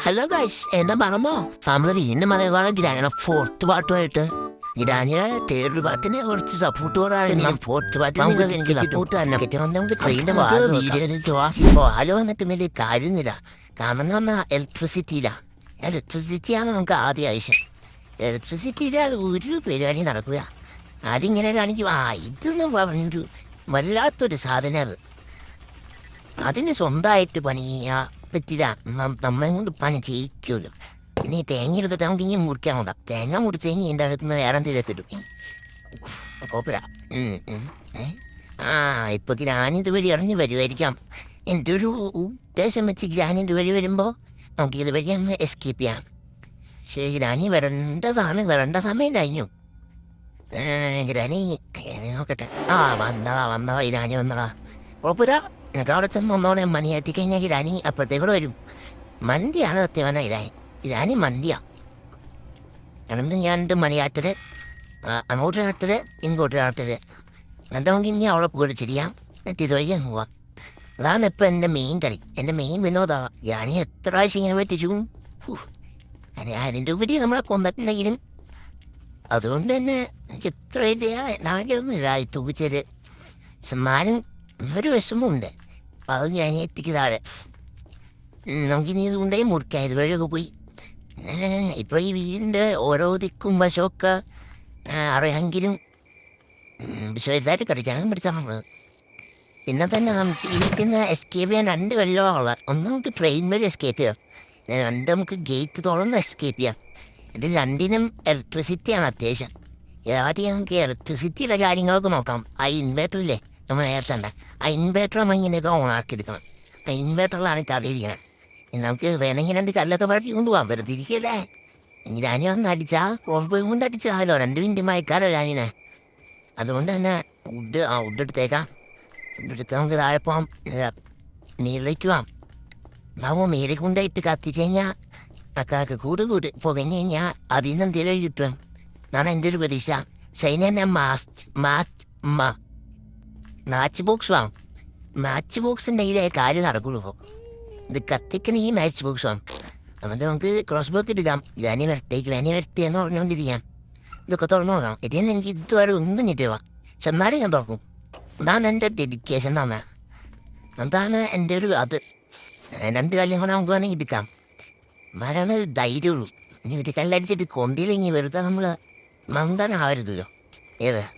Hello guys, എന്താ പറഞ്ഞോ family വീണ്ടും അതേപോലെ ഗ്രാനിയുടെ ഫോർത്ത് പാട്ടുമായിട്ട് ഗ്രാനിയുടെ തേർഡ് പാട്ടിനെ കുറച്ച് സപ്പോർട്ട് കുറവാണ്. ഫോർത്ത് പാട്ടിന് എനിക്ക് സപ്പോർട്ട് തന്നെ നമുക്ക് ട്രെയിനിന്റെ വീഡിയോ ആലോ വന്നിട്ട് വലിയ കാര്യമൊന്നുമില്ല. കാരണം എന്ന് പറഞ്ഞാൽ ഇലക്ട്രിസിറ്റിയാണ് നമുക്ക് ആദ്യം ആവശ്യം. ഇലക്ട്രിസിറ്റിയിൽ അത് ഒരു പരിപാടി നടക്കുക. അതിങ്ങനെ കാണിക്കും, ഇതെന്ന് പറഞ്ഞൊരു വല്ലാത്തൊരു സാധനം. അതിന് സ്വന്തമായിട്ട് പണിയാ പറ്റില്ല, നമ്മളെ കൊണ്ട് പണി ചെയ്യിക്കുമല്ലോ. പിന്നെ ഈ തേങ്ങ എടുത്തിട്ട് നമുക്ക് ഇങ്ങനെ മുറിക്കാൻ കൊണ്ടാം. തേങ്ങ മുറിച്ച് കഴിഞ്ഞ് എൻ്റെ അകത്തുനിന്ന് വേറെ എന്തെങ്കിലും ഇടും. കുഴപ്പമില്ല. ഇപ്പൊ ഗ്രാനിത് വഴി ഇറങ്ങി വരുമായിരിക്കാം. എൻ്റെ ഒരു ഉദ്ദേശം വെച്ച് ഗ്രാനിത് വഴി വരുമ്പോൾ നമുക്ക് ഇത് വഴി ഒന്ന് എസ്കേപ്പ് ചെയ്യാം. പക്ഷേ ഗ്രാനി വരേണ്ട സമയം കഴിഞ്ഞു. ഗ്രാനി നോക്കട്ടെ. വന്നതാ ഗ്രാനി വന്നതാ. കുഴപ്പമില്ല. എന്നിട്ട് അവിടെ ചെന്ന് ഒന്നോടെ മണി കഴിഞ്ഞാൽ ഗ്രാനി അപ്പുറത്തേക്കൂടെ വരും. മന്തിയാണ് സത്യമാണ് ഗ്രാനി മന്തിയാണ്. എന്നിട്ട് ഞാനെന്ത് മണിയാട്ടര് അങ്ങോട്ട് ആട്ടര് ഇങ്ങോട്ട് ആട്ടര് എന്നിട്ട് നമുക്ക് ഇനി അവളെ പോയിട്ട് ചെയ്യാം. എന്നിട്ട് ഇതുവഴിക്കാൻ പോവാം. അതാണ് ഇപ്പം എൻ്റെ മെയിൻ കളി, എൻ്റെ മെയിൻ വിനോദമാണ്. ഗ്രാനി എത്ര പ്രാവശ്യം ഇങ്ങനെ പറ്റിച്ചു. അതിൻ്റെ ഉപരി നമ്മളെ കൊന്നിട്ടുണ്ടെങ്കിലും അതുകൊണ്ട് തന്നെ എനിക്ക് എത്ര വലിയ നാഗരൊന്നുമില്ല. തൂപ്പിച്ചൊരു സമ്മാനം ഒരു വിഷമമുണ്ട്. അപ്പം അത് ഞാൻ എത്തിക്ക് താഴെ നമുക്കിനി ഇതുകൊണ്ടേ മുറിക്കാം. ഇതുവഴിയൊക്കെ പോയി ഇപ്പോൾ ഈ വീടിൻ്റെ ഓരോ ദിക്കും വശമൊക്കെ അറിയാമെങ്കിലും വിശ്വതായിട്ട് കളിച്ചാലും പിടിച്ചാൽ നമ്മള്. പിന്നെ തന്നെ നമുക്ക് ഇരിക്കുന്ന എസ്കേപ്പ് ചെയ്യാൻ രണ്ട് വഴികളുള്ള. ഒന്ന് നമുക്ക് ട്രെയിൻ വഴി എസ്കേപ്പ് ചെയ്യാം, രണ്ട് നമുക്ക് ഗേറ്റ് തുറന്ന് എസ്കേപ്പ് ചെയ്യാം. ഇത് രണ്ടിനും ഇലക്ട്രിസിറ്റിയാണ് അത്യാവശ്യം. ആദ്യം നമുക്ക് ഇലക്ട്രിസിറ്റിയുടെ കാര്യങ്ങളൊക്കെ നോക്കാം. ആ ഇൻവേർട്ടറില്ലേ നമ്മൾ നേരത്തെ ഉണ്ട്, ആ ഇൻവേർട്ടർ നമ്മൾ ഇങ്ങനെയൊക്കെ ഓണാക്കി എടുക്കണം. ആ ഇൻവേർട്ടറിലാണ് കറിയിരിക്കണം. നമുക്ക് വേണമെങ്കിൽ രണ്ട് കല്ലൊക്കെ പറക്കി കൊണ്ടുപോകാം. വെറുതെ ഇരിക്കല്ലേ. ഞാനി വന്ന് അടിച്ചാൽ ക്രോസ് കൊണ്ട് അടിച്ചാലോ 2 മിനിറ്റ് മയക്കാലോ ഞാനിനെ. അതുകൊണ്ട് തന്നെ വുഡ് എടുത്തേക്കാം. വുഡ് എടുത്ത് നമുക്ക് താഴെ പോകാം, നീളിലേക്ക് പോകാം. അതാവുമ്പോൾ മേലെ കൊണ്ടായിട്ട് കത്തിച്ച് കഴിഞ്ഞാൽ അക്കാക്ക് കൂട് പുകഞ്ഞ് കഴിഞ്ഞാൽ അതിൽ നിന്ന് എന്തെങ്കിലും കിട്ടും എന്നാണ് എൻ്റെ ഒരു പ്രതീക്ഷ. ശൈന തന്നെ മാച്ച് ബോക്സ് വാങ്ങും. മാച്ച് ബോക്സിൻ്റെ ഇതിലെ കാര്യം നടക്കുള്ളൂ. ഇത് കത്തിക്കണ ഈ മാച്ച് ബോക്സ് വാങ്ങും. എന്നിട്ട് നമുക്ക് ക്രോസ് ബോക്ക് ഇടാം. ഗ്രാനി വരട്ടെ എന്ന് പറഞ്ഞുകൊണ്ടിരിക്കാം. ഇതൊക്കെ തുറന്നു നോക്കാം. ഇതിന് എനിക്ക് ഇതുവരെ ഒന്നും കിട്ടുക, പക്ഷെ എന്നാലും ഞാൻ തുറക്കും. അതാണ് എൻ്റെ ഡെഡിക്കേഷൻ തന്നെ. അതാണ് എൻ്റെ ഒരു അത്. 2 കാര്യം കൂടെ നമുക്ക് വേണമെങ്കിൽ എടുക്കാം. മഴയാണ് ധൈര്യമുള്ളൂ. ഇനി ഒരു കല്ലടിച്ചിട്ട് കൊണ്ടിയില്ലെങ്കിൽ വെറുതെ നമ്മൾ മന്ദനാവരുതല്ലോ.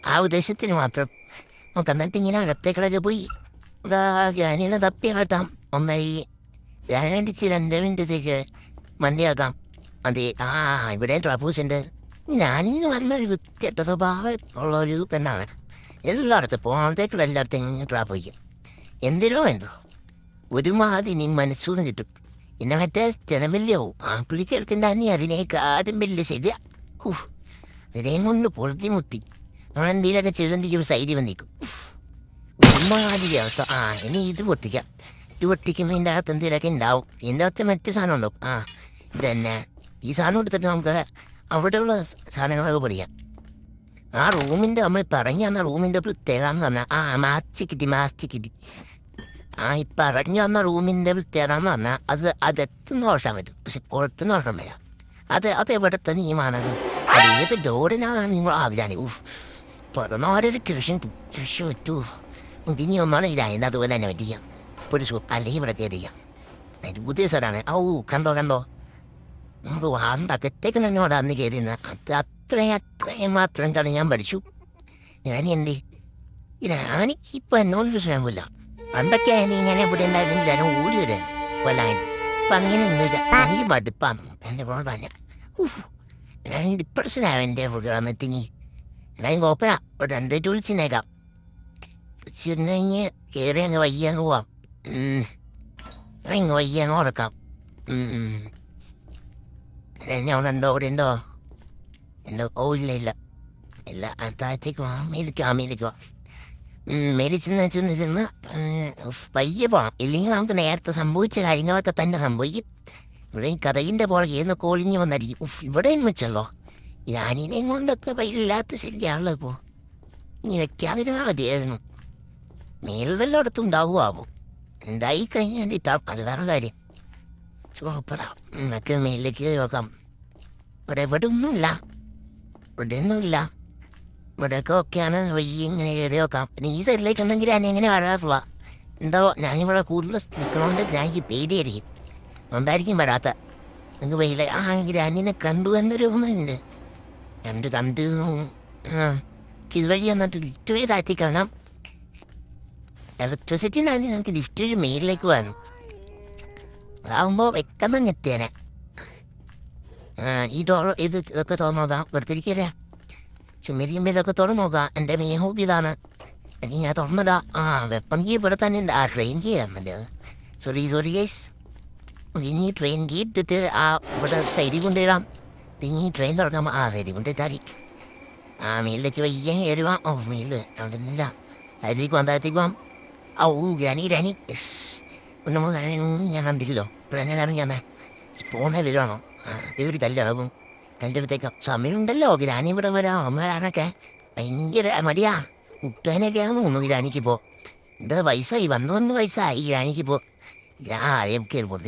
ആ ഉദ്ദേശത്തിന് മാത്രം നമുക്ക്. എന്നിട്ട് ഇങ്ങനെ അകത്തേക്കിടൊക്കെ പോയി ഗ്രാനിനെ തപ്പി ആട്ടാം. ഒന്നായി ഗ്രാനടിച്ച് 2 മിനിറ്റത്തേക്ക് മന്തിയാക്കാം. അതെ, ഇവിടെ ട്രാപ്പൂസ് ഉണ്ട്. ഞാനിന്ന് വന്നൊരു വൃത്തിയായിട്ട സ്വഭാവം ഉള്ളൊരു പെണ്ണാണ്. എല്ലായിടത്തും പോകാത്തേക്കുള്ള എല്ലായിടത്തും ട്രാപ്പ് വയ്ക്കും. എന്തിനോ ഒരുമാതിരി നീ മനസ്സൂന്ന് കിട്ടും. പിന്നെ മറ്റേ ജനവല്യവും പുള്ളിക്കെടുത്തിൻ്റെ അനി അതിനേക്കാരും വലിയ ശരിയാ. അതിനെയും കൊണ്ട് പൊറുതിമുട്ടി നമ്മളെന്തെങ്കിലുമൊക്കെ ചെയ്തുകൊണ്ടിരിക്കുമ്പോൾ സൈഡിൽ വന്നിരിക്കും. ഒരുമാതിരി അവസ്ഥ. ഇനി ഇത് പൊട്ടിക്കാം. ഇത് പൊട്ടിക്കുമ്പോൾ ഇതിൻ്റെ അകത്ത് എന്തെങ്കിലുമൊക്കെ ഉണ്ടാവും. ഇതിൻ്റെ അകത്ത് മറ്റു സാധനം ഉണ്ടാവും. ഇത് തന്നെ ഈ സാധനം എടുത്തിട്ട് നമുക്ക് അവിടെയുള്ള സാധനങ്ങളൊക്കെ പൊടിക്കാം. ആ റൂമിൻ്റെ നമ്മൾ പറഞ്ഞു തന്ന റൂമിൻ്റെ പ്രത്യേകത എന്ന് പറഞ്ഞാൽ മാച്ച് കിട്ടി. ഈ പറഞ്ഞു തന്ന റൂമിൻ്റെ പ്രത്യേകത എന്ന് പറഞ്ഞാൽ അതെത്തുന്ന ഓർക്കാൻ പറ്റും, പക്ഷെ പുറത്തുനിന്ന് ഓർക്കാൻ പറ്റില്ല. അതെവിടുത്തെ നിയമാണത്. അതേത് ഡോറിനാണ് നിങ്ങൾ ആവിലാണ്. തുറന്നോരൊരു കൃഷി പറ്റൂ. ഇനി ഒന്നാണ് ഇല്ല. അതിൻ്റെ അതുപോലെ തന്നെ പറ്റിക്കാം. ഒരു അല്ലെങ്കിൽ ഇവിടെ കയറിയാം. അതിന് പുതിയ സ്ഥലമാണ്. കണ്ടോ നമുക്ക് വാണ്ടകത്തേക്ക് എന്നോട് അന്ന് കയറിയുന്ന അത്രയും മാത്രം കളി ഞാൻ പഠിച്ചു. ഞാനിപ്പോൾ എന്നോടൊരു ശ്രമമില്ല. പണ്ടൊക്കെ ഇങ്ങനെ ഇവിടെ ഉണ്ടായിരുന്നെങ്കിൽ ഞാൻ ഓടി വരാൻ കൊല്ലായിരുന്നു. അപ്പം അങ്ങനെ ഒന്നുമില്ല. എനിക്ക് മടുപ്പാണ് എൻ്റെ കൂടെ തന്നെ. ഞാൻ ഡിപ്രഷനാവും എൻ്റെ കൂടെ വന്നിട്ടിങ്ങി. എന്നാലും കുഴപ്പമില്ല. ഒരു 2 വിളിച്ചിനേക്കാം. വിളിച്ചിരുന്നെങ്കിൽ കയറി അങ്ങ് വയ്യങ്ങ് പോവാം. വയ്യങ്ങ് ഉറക്കാം. ഞാൻ ഇവിടെ ഉണ്ടോ? ഇല്ല. താഴത്തേക്ക് പോവാം. മേലിക്ക് പോവാം. മേലിച്ചെന്ന് പയ്യെ പോകണം. ഇല്ലെങ്കിൽ നമുക്ക് നേരത്തെ സംഭവിച്ച കാര്യങ്ങളൊക്കെ തന്നെ സംഭവിക്കും. ഇവിടെ ഈ കഥകിൻ്റെ പുറകെ എന്നൊക്കെ ഒളിഞ്ഞ് വന്നായിരിക്കും. ഇവിടെ വെച്ചല്ലോ ഞാനിനെയും കൊണ്ടൊക്കെ പയ്യില്ലാത്ത ശരിയാണല്ലോ. ഇപ്പോൾ ഇനി വെക്കാതിരുന്നാൽ മതിയായിരുന്നു. മേൽ വല്ലയിടത്തും ഉണ്ടാവുമാവും. ഉണ്ടായി കഴിഞ്ഞാൽ അത് വേറെ കാര്യം. കുഴപ്പമില്ല. നമുക്ക് മേലിലേക്ക് കയറി നോക്കാം. ഇവിടെ ഒന്നുമില്ല. ഇവിടെയൊക്കെ ഓക്കെയാണ്. വഴി ഇങ്ങനെ കയറി നോക്കാം. പിന്നെ ഈ സൈഡിലേക്ക് ഉണ്ടെങ്കിൽ ഞാൻ എങ്ങനെ വരാറില്ല. എന്തോ ഞാനിവിടെ കൂടുതൽ നിൽക്കണോണ്ട് ഞാൻ എനിക്ക് പേടിയായിരിക്കും. അതുകൊണ്ടായിരിക്കും വരാത്ത. നിങ്ങൾക്ക് വെയില ഗ്രാനിനെ കണ്ടു എന്നൊരു ഓർമ്മയുണ്ട്. കണ്ട് ഇതുവഴി വന്നിട്ട് ലിഫ്റ്റ് വഴി താഴ്ത്തി കാണാം. ഇലക്ട്രിസിറ്റി ഉണ്ടായിരുന്നു. നമുക്ക് ലിഫ്റ്റ് വഴി മേലിലേക്ക് വേണം. അതാകുമ്പോൾ വ്യക്തമായി എത്തിയേനെ. ഈ ഇതൊക്കെ തുറന്നു നോക്കാം. വെറുതെ ഇരിക്കല്ലേ. ചുമരിയുമ്പോൾ ഇതൊക്കെ തുറന്നു നോക്കാം. എൻ്റെ മെയിൻ ഹോബി ഇതാണ്. അല്ലെങ്കിൽ ഞാൻ തുറന്നിടാ. വെപ്പം കീ ഇവിടെ തന്നെ ഉണ്ട്. ട്രെയിൻ കീ ആണല്ലേ. Sorry guys. ഇനി ട്രെയിൻ കീ ഇട്ടിട്ട് ഇവിടെ സൈഡിൽ കൊണ്ടിടാം. പിന്നെ ഈ ട്രെയിൻ തുറക്കാം. സൈഡിൽ കൊണ്ടിട്ടാടി. മേലിലേക്ക് വയ്യ കയറുവാ. മേല് അവിടെ നിന്നില്ല. അതിലേക്ക് പോകാം. താഴത്തേക്ക് പോകാം. Granny yes. ഞാൻ കണ്ടില്ലല്ലോ. ഇപ്പോഴാണ് ഞാൻ ഇറങ്ങിയാന്നേ. പോകുന്ന വരുവാണോ? ഇതൊരു കല്ലളവും കല്ലെടുത്തേക്കാം. സമയമുണ്ടല്ലോ. ഗ്രാനി ഇവിടെ വരാം. അമ്മ വരാനൊക്കെ ഭയങ്കര മടിയാ. മുട്ടേനൊക്കെയാണെന്ന് തോന്നുന്നു ഗ്രാനിക്കിപ്പോൾ. എന്താ വയസ്സായി. വന്ന് വയസ്സായി ഗ്രാനിക്കിപ്പോൾ. ആദ്യം കയറുമ്പോൾ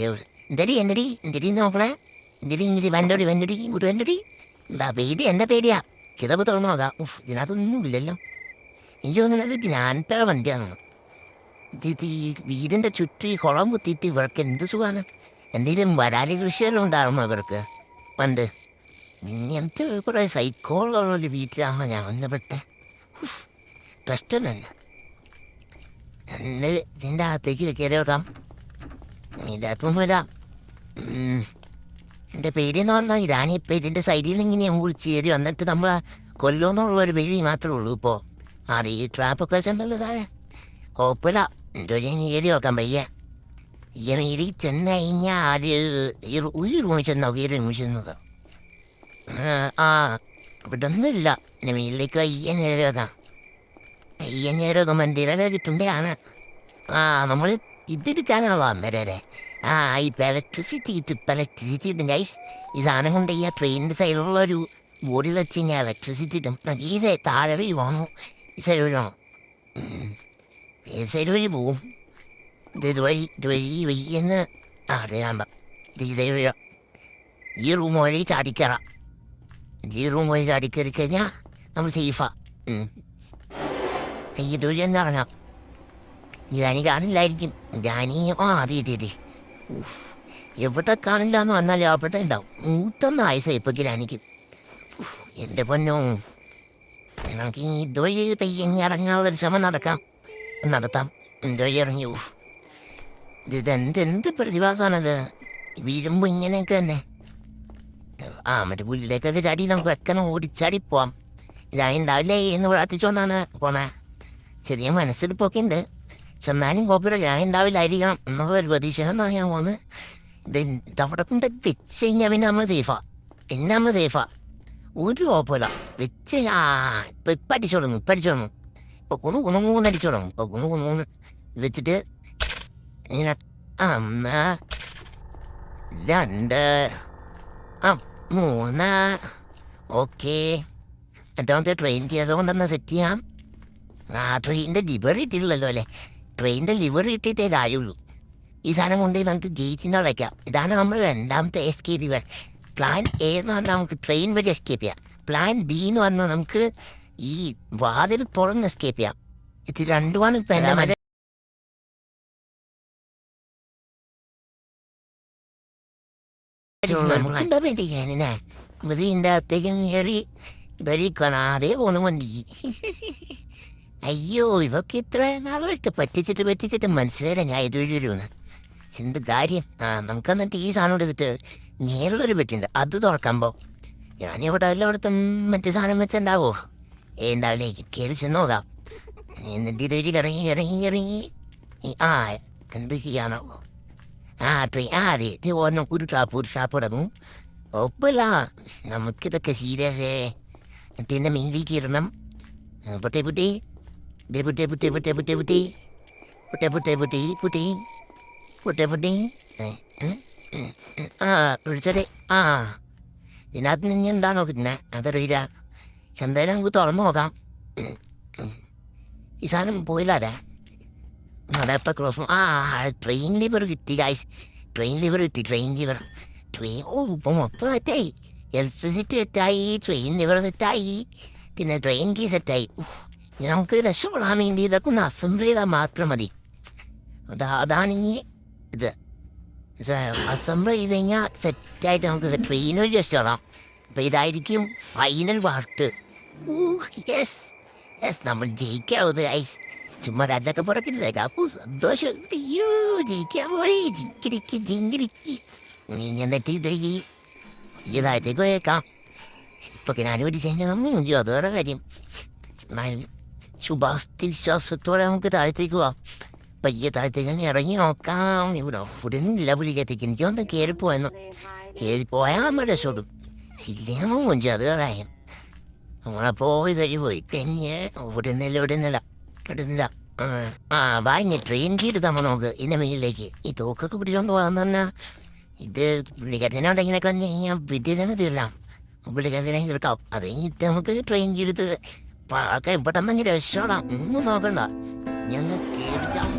എന്തടി നോക്കണേ. എന്തടി വണ്ടടി എന്താ പേടി. എന്നെ പേടിയാ. കിതപ്പ് തുറന്നു നോക്കാം. ഇതിനകത്തൊന്നും ഇല്ലല്ലോ. എനിക്ക് തോന്നുന്നത് ഗ്രാൻഡ് പേര വണ്ടിയാണ്. ഇത് ഈ വീടിൻ്റെ ചുറ്റും ഈ കുളം കുത്തിയിട്ട് ഇവർക്ക് എന്ത് സുഖമാണ്. എന്തെങ്കിലും വരാലി കൃഷിയെല്ലാം ഉണ്ടാകുമോ ഇവർക്ക് പണ്ട്. ഇങ്ങനത്തെ കുറേ സൈക്കോളുള്ളൊരു വീട്ടിലാണോ ഞാൻ വന്നപ്പെട്ടെ. കഷ്ടമല്ല. ഇതിൻ്റെ അകത്തേക്ക് കയറി വെക്കാം. ഇതിൻ്റെ അകത്തൊന്നും വരാം. എൻ്റെ പേടിയെന്ന് പറഞ്ഞാൽ ഞാനിപ്പോൾ ഇതിൻ്റെ സൈഡിൽ നിന്ന് ഇങ്ങനെ വിളിച്ച് കയറി വന്നിട്ട് നമ്മൾ കൊല്ലുമെന്നുള്ളൊരു പേടി മാത്രമേ ഉള്ളൂ ഇപ്പോൾ. ഈ ട്രാപ്പൊക്കെ വെച്ചിട്ടുണ്ടല്ലോ താഴെ. കുഴപ്പമില്ല. എന്തൊരു കയറി നോക്കാം പയ്യെ. ഈ ചെന്ന് കഴിഞ്ഞാൽ ഒരു റൂമിൽ ചെന്നോ ഈ റൂമിൽ ചെന്നത്. ഇവിടെ ഒന്നുമില്ല. പിന്നെ വീട്ടിലേക്ക് വയ്യ നേരം വെക്കാം. വയ്യ നേരം വെക്കുമ്പോൾ എന്തെങ്കിലുമൊക്കെ കിട്ടുമ്പോഴാണ്. നമ്മൾ ഇതെടുക്കാനാണല്ലോ അന്നേരം. ഇപ്പം ഇലക്ട്രിസിറ്റി കിട്ടും ഗൈസ്. ഈ സാധനം കൊണ്ട് ഈ ട്രെയിനിൻ്റെ സൈഡിലുള്ള ഒരു ബോർഡിൽ വെച്ച് കഴിഞ്ഞാൽ ഇലക്ട്രിസിറ്റി കിട്ടും. ഈ താഴെ വഴി പോകണോ ഈ സൈഡ് വഴി വേണോ? ഏത് സൈഡ് വഴി പോവും? ഇതുവഴി വയ്യെന്ന് അറിയാണ്ട. ഈ സൈഡ് വഴി ഈ റൂം വഴി ചാടിക്കയറാം. ഈ റൂം വഴി ചാടിക്കയറി കഴിഞ്ഞാൽ നമ്മൾ സേഫാ. ഇതുവഴി തന്നെ ഇറങ്ങാം. ഞാനി കാണില്ലായിരിക്കും. ഞാനീ അതെ. എവിടെ കാണില്ല എന്ന് പറഞ്ഞാൽ അവിടെ ഉണ്ടാവും. 101 വയസ്സായി ഇപ്പം ഗ്രാനിക്ക്. എൻ്റെ പൊന്നോ. നമുക്ക് ഇതുവഴി പയ്യങ്ങി ഇറങ്ങാനുള്ളൊരു ശ്രമം നടത്താം. ഇതുവഴി ഇറങ്ങി. എന്ത് പ്രതിഭാസമാണത്. വീഴുമ്പോൾ ഇങ്ങനെയൊക്കെ തന്നെ. മറ്റേ പുല്ലിലേക്കൊക്കെ ചാടി നമുക്ക് വെക്കണം. ഓടിച്ചാടി പോവാം. ഞാൻ ഉണ്ടാവില്ലേ എന്ന് പ്രാർത്ഥിച്ചുകൊണ്ടാണ് പോണേ. ചെറിയ മനസ്സിലിപ്പൊക്കെ ഉണ്ട്. ചെന്നാലും കുഴപ്പമില്ല. ഞാൻ ഉണ്ടാവില്ലായിരിക്കണം എന്നുള്ള ഒരു പ്രതീക്ഷയെന്നാണ് ഞാൻ പോകുന്നത്. ഇതവിടെ കൊണ്ട് വെച്ച് കഴിഞ്ഞാൽ പിന്നെ നമ്മൾ സേഫാ. ഒരു കുഴപ്പമില്ല. വെച്ച് ഇപ്പം അടിച്ചു തുടങ്ങും. ഇപ്പൊ കുന്നടിച്ചു തുടങ്ങും. ഇപ്പൊ കുന്ന് വെച്ചിട്ട് ഇങ്ങനെ 1 2 3 ഓക്കെ. എട്ടാമത്തെ ട്രെയിൻ ചെയ്തുകൊണ്ടെന്ന് സെറ്റ് ചെയ്യാം. ട്രെയിനിൻ്റെ ലിവർ ഇട്ടില്ലല്ലോ അല്ലേ. ട്രെയിനിൻ്റെ ലിവർ ഇട്ടിട്ടേ കാര്യമുള്ളൂ. ഈ സാധനം കൊണ്ട് നമുക്ക് ഗേറ്റിൻ്റെ അടയ്ക്കാം. ഇതാണ് നമ്മൾ രണ്ടാമത്തെ എസ്കേപ്പ് ചെയ്യാൻ. പ്ലാൻ എ എന്ന് പറഞ്ഞാൽ നമുക്ക് ട്രെയിൻ വഴി എസ്കേപ്പ് ചെയ്യാം. പ്ലാൻ ബി എന്ന് പറഞ്ഞാൽ നമുക്ക് ഈ വാതിൽ തുറന്ന് എസ്കേപ്പ് ചെയ്യാം. ഇത് രണ്ടുമാണ് ഇപ്പം എൻ്റെ മറ്റേ ഇതിൻ്റെ അകത്തേക്ക് കയറി കാണാതെ പോന്നു വണ്ടി. അയ്യോ ഇവക്ക് ഇത്ര നാളായിട്ട് പറ്റിച്ചിട്ട് മനസ്സിലായില്ല ഞാൻ ഇതുവഴി വരുമെന്ന്. എന്ത് കാര്യം. നമുക്ക് എന്നിട്ട് ഈ സാധനം എടുത്തിട്ട് നേരിലൊരു പെട്ടിയുണ്ട്. അത് തുറക്കുമ്പോൾ ഞാനിവിടെ എല്ലായിടത്തും മറ്റേ സാധനം വെച്ചുണ്ടാവോ? ഉണ്ടാവില്ലേക്ക് കയറി ചെന്ന് നോക്കാം. എന്നിട്ട് ഇതുവഴി ഇറങ്ങി എന്ത് ചെയ്യാനോ. അതെ ഓർണം. ഒരു ട്രാപ്പ് ഇറങ്ങും. ഒപ്പല്ല. നമുക്കിതൊക്കെ ശീലേ. എന്നിട്ട് എൻ്റെ മെയിലേക്ക് ഇടണം. പൊട്ടേ വിളിച്ചോട്ടെ. ഇതിനകത്ത് നിന്ന് എന്താണോ കിട്ടുന്നത് അതറിയില്ല. എന്തായാലും നമുക്ക് തുറന്നു നോക്കാം. ഈ സാധനം പോയില്ലാതെ അവിടെ ഇപ്പം ക്രോസ് ട്രെയിൻ ലിവർ കിട്ടി ഗൈസ്. ട്രെയിൻ ലിവർ കിട്ടി, ട്രെയിൻ ലിവർ. ഇപ്പം മൊത്തം സെറ്റായി. ഇലക്ട്രിസിറ്റി സെറ്റായി, ട്രെയിൻ ലിവർ സെറ്റായി, പിന്നെ ട്രെയിൻ കീ സെറ്റായി. നമുക്ക് രക്ഷപ്പെടാൻ വേണ്ടി ഇതൊക്കെ ഒന്ന് അസംബിൾ ചെയ്താൽ മാത്രം മതി. അതാണെങ്കിൽ ഇത് അസംബിൾ ചെയ്ത് കഴിഞ്ഞാൽ സെറ്റായിട്ട് നമുക്ക് ട്രെയിൻ വഴി രക്ഷപ്പെടാം. അപ്പം ഇതായിരിക്കും ഫൈനൽ പാർട്ട്. യെസ് യെസ്, നമ്മൾ ജയിക്കാവത് ഐസ്. ചുമ്മാ രണ്ടൊക്കെ പുറക്കില്ലേ, അപ്പോൾ സന്തോഷം. അയ്യോ ജയിക്കാൻ പോയി, ജിങ്കിരിക്ക് ജിങ്കിരിക്ക്. നീ എന്നിട്ട് ഇതായിട്ടേക്ക് പോയേക്കാം. ഇപ്പൊ ഞാൻ പഠിച്ചു നമ്മൾ അതോടെ കാര്യം. ശുഭാപ്തി വിശ്വാസത്തോടെ നമുക്ക് താഴത്തേക്ക് പോവാം. പയ്യെ താഴത്തേക്ക് ഇറങ്ങി നോക്കാം. ഇവിടെ ഫുഡിനില്ല പുള്ളിക്കത്തേക്ക്. എനിക്കൊന്ന് കയറിപ്പോയാൽ നമ്മൾ രക്ഷപ്പെടും. ശരിയാണോ മുഞ്ചു അത് പറയാം. നമ്മളപ്പോൾ പോയി കഴിഞ്ഞ് ഇവിടുന്നില്ല. വാങ്ങി ട്രെയിൻ കീടുത്താമോ നമുക്ക് ഇതിൻ്റെ മേലിലേക്ക്. ഈ തോക്കൊക്കെ പിടിച്ചോണ്ട് പോകാന്ന് പറഞ്ഞാൽ ഇത് പുള്ളിക്കാരനോടെങ്കിലൊക്കെ വന്നു കഴിഞ്ഞാൽ വീട്ടിൽ തന്നെ തീരാം. പുള്ളിക്കാരനെ എടുക്കാം. അത് കഴിഞ്ഞിട്ട് നമുക്ക് ട്രെയിൻ കീടുത്ത് പെട്ടെന്ന് രക്ഷപ്പെടാം. ഒന്നും നോക്കണ്ട, ഞങ്ങൾ കേടിച്ചാൽ